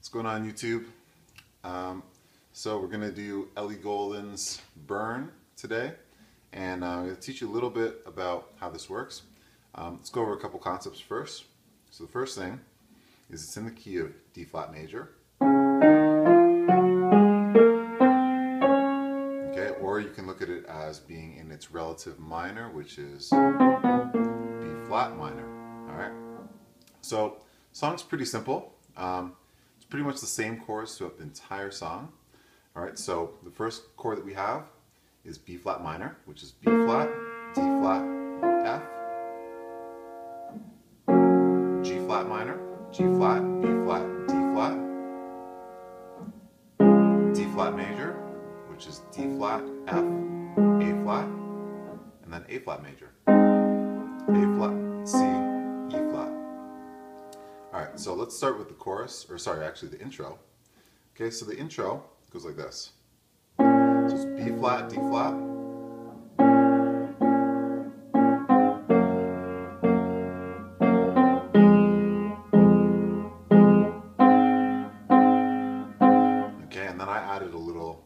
What's going on YouTube? So we're going to do Ellie Goulding's Burn today, and I'm going to teach you a little bit about how this works. Let's go over a couple concepts first. So the first thing is it's in the key of D flat major. Okay, or you can look at it as being in its relative minor, which is B flat minor. Alright, so song's pretty simple. It's pretty much the same chords throughout the entire song. Alright, so the first chord that we have is B flat minor, which is B flat, D flat, F, G flat minor, G flat, B flat, D flat, D flat major, which is D flat, F, A flat, and then A flat major, A flat, C, E flat. Alright, so let's start with the chorus, or sorry, actually the intro. Okay, so the intro goes like this. So it's B flat, D flat. Okay, and then I added a little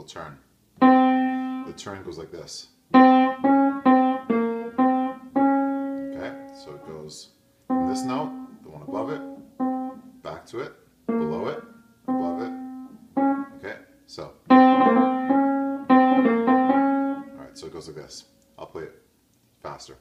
turn. The turn goes like this. Okay, so it goes from this note, the one above it, back to it, below it, above it. Okay, so. Alright, so it goes like this. I'll play it faster.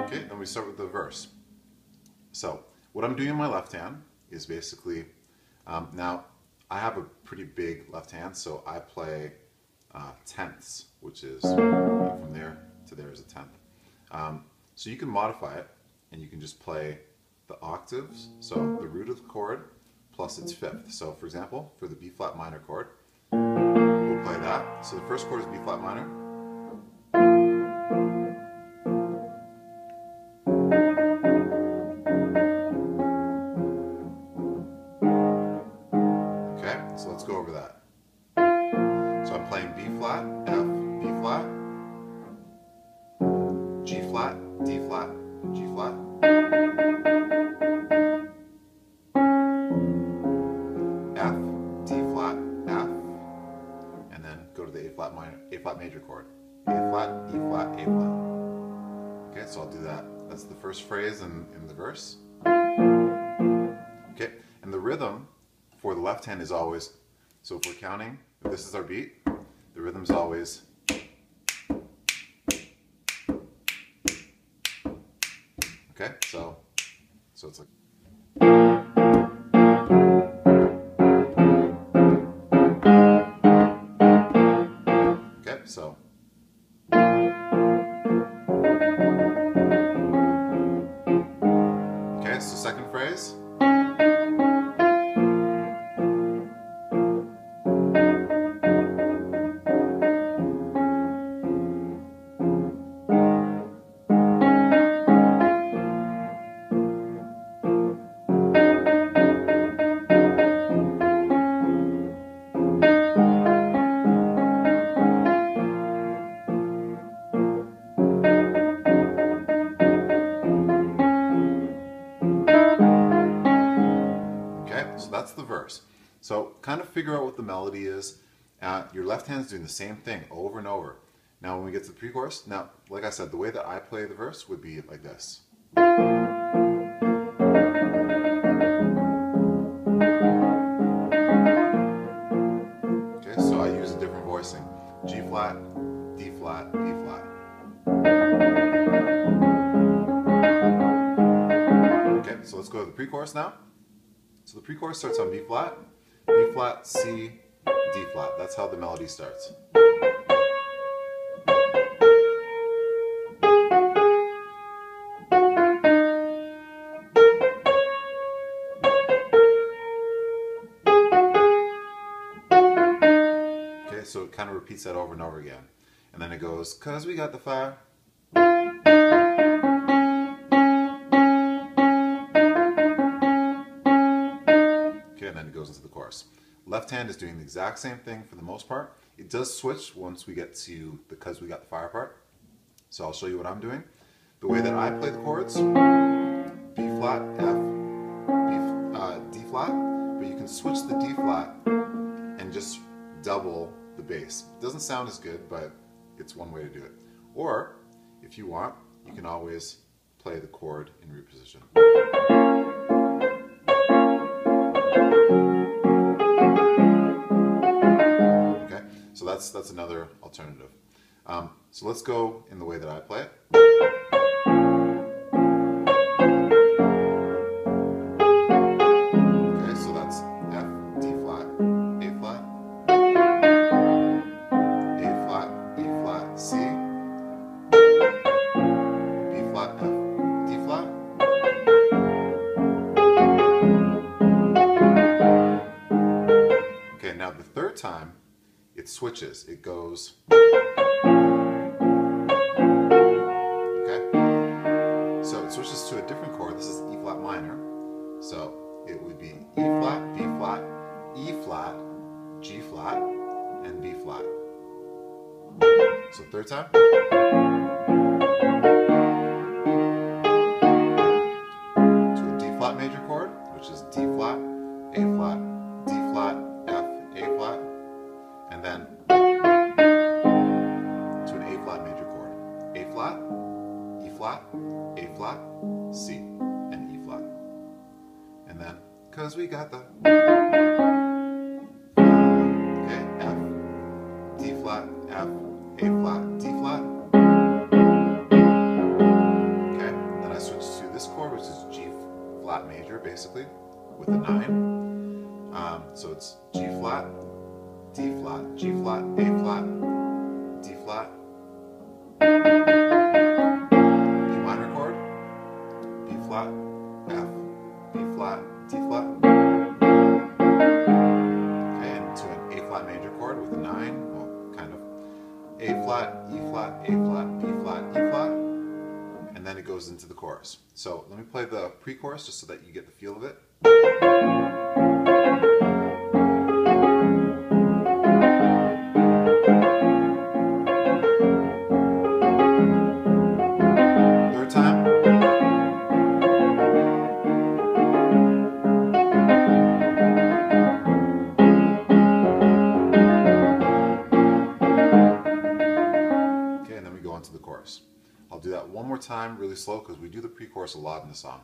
Okay, then we start with the verse. So, what I'm doing in my left hand is basically, now I have a pretty big left hand, so I play tenths, which is from there to there is a tenth. So you can modify it, and you can just play the octaves, so the root of the chord plus its fifth. So for example, for the B flat minor chord, we'll play that. So the first chord is B flat minor. Okay, so let's go over that. So I'm playing B flat, F, B flat, G flat, D flat, G flat, F, D flat, F, and then go to the A flat minor, A flat major chord. A flat, E flat, A flat. Okay, so I'll do that. That's the first phrase in the verse. Okay, and the rhythm for the left hand is always, so if we're counting, if this is our beat, the rhythm's always okay, so it's like okay, so okay, so second phrase. So that's the verse. So kind of figure out what the melody is. Your left hand's doing the same thing over and over. Now when we get to the pre-chorus, now like I said, the way that I play the verse would be like this. Okay, so I use a different voicing. G flat, D flat, B flat. Okay, so let's go to the pre-chorus now. So the pre-chorus starts on B flat, C, D flat. That's how the melody starts. Okay, so it kind of repeats that over and over again. And then it goes, 'cause we got the fire. Okay, and then it goes into the chorus. Left hand is doing the exact same thing for the most part. It does switch once we get to the "'cause we got the fire" part. So I'll show you what I'm doing. The way that I play the chords: B flat, F, D flat, but you can switch the D flat and just double the bass. It doesn't sound as good, but it's one way to do it. Or, if you want, you can always play the chord in root position. Okay, so that's another alternative. So let's go in the way that I play it. Okay, so that's F, D flat, A flat, A flat, E flat, C, B flat, F, D flat, okay, now the third time it switches. It goes, so it switches to a different chord. This is E flat minor. So it would be E flat, B flat, E flat, G flat, and B flat. So third time. To a D flat major chord, which is D flat, A flat, D flat, F, A flat, and then to an A flat major chord. A flat, E flat, A flat, C, and E flat. And then, "'cause we got the" okay, F, D flat, F, A flat, D flat. Okay, then I switch to this chord, which is G flat major, basically, with a 9. So it's G flat, D flat, G flat, A flat, D flat, B minor chord, B flat, F, B flat, D flat. Okay, and to an A flat major chord with a 9, well, kind of. A flat, E flat, A flat, B flat, E flat, and then it goes into the chorus. So let me play the pre-chorus just so that you get the feel of it. Third time. Okay, and then we go into the chorus. I'll do that one more time really slow because we do the pre-chorus a lot in the song.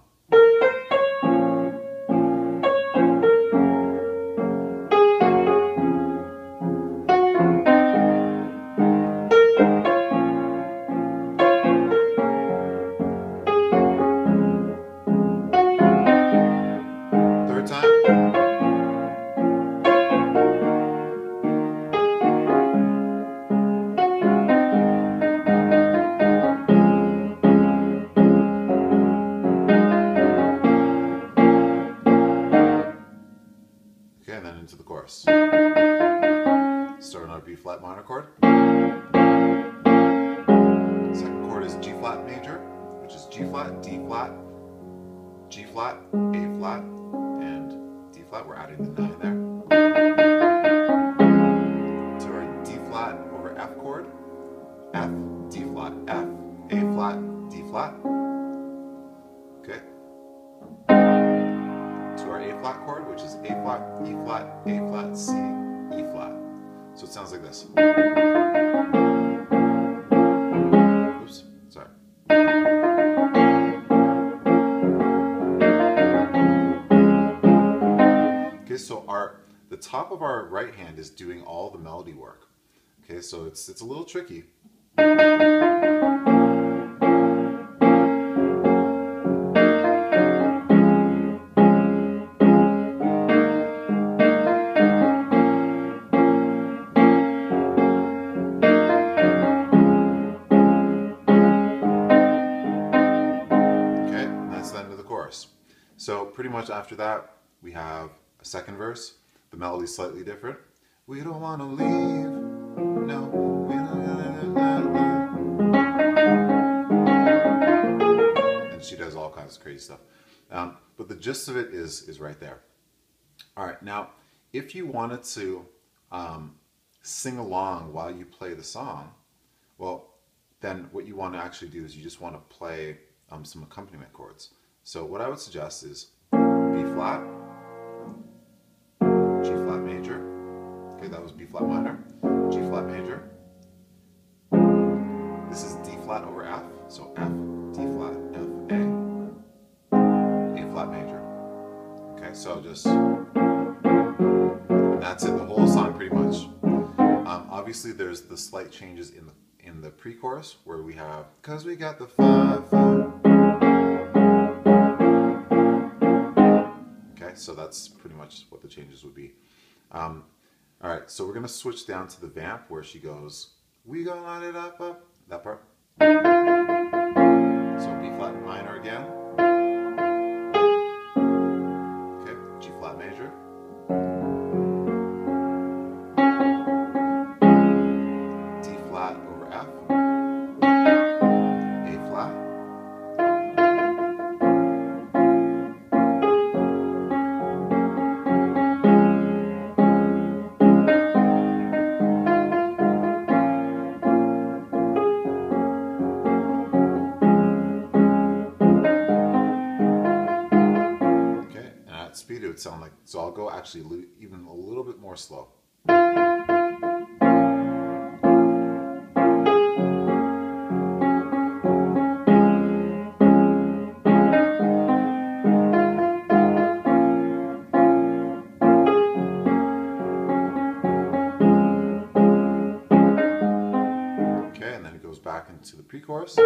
Third time. Okay, and then into the chorus. Start on our B flat minor chord. Second chord is G flat major, which is G flat, D flat, G flat, A flat, and D flat. We're adding the 9 there. To our D flat over F chord, F, D flat, F, A flat, D flat. Okay. To our A flat chord, which is A flat, E flat, A flat, C, E flat. So it sounds like this. Oops, sorry. Okay, so the top of our right hand is doing all the melody work. Okay, so it's a little tricky. So pretty much after that, we have a second verse. The melody's slightly different. We don't want to leave, no, we don't. And she does all kinds of crazy stuff. But the gist of it is right there. All right, now, if you wanted to sing along while you play the song, well, then what you want to actually do is you just want to play some accompaniment chords. So what I would suggest is B flat, G flat major. Okay, that was B flat minor, G flat major. This is D flat over F, so F, D flat, F, A flat major. Okay, so just, that's it, the whole song pretty much. Obviously there's the slight changes in the pre-chorus where we have, cause we got the 5/5. Okay, so that's pretty much what the changes would be. Alright, so we're gonna switch down to the vamp where she goes, we gonna light it up, that part. So B flat minor again. Okay, G flat major. D flat over F. A flat. Speed it would sound like, so I'll go actually even a little bit more slow. Okay, and then it goes back into the pre-chorus.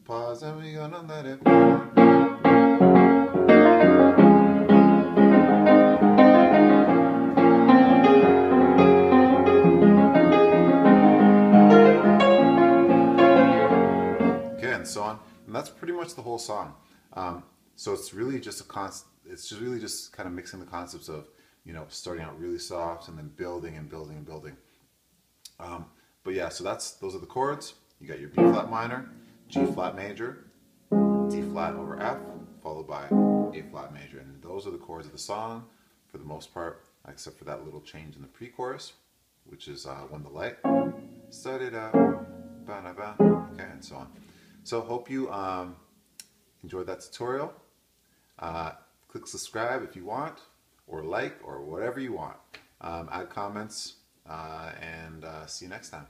Pause and we're gonna let it burn. Okay, and so on. And that's pretty much the whole song. So it's really just it's just really just kind of mixing the concepts of, you know, starting out really soft and then building and building and building. But yeah, so those are the chords. You got your B flat minor, G flat major, D flat over F, followed by A flat major. And those are the chords of the song for the most part, except for that little change in the pre-chorus, which is when the light started out, okay, and so on. So hope you enjoyed that tutorial. Click subscribe if you want, or like, or whatever you want. Add comments, and see you next time.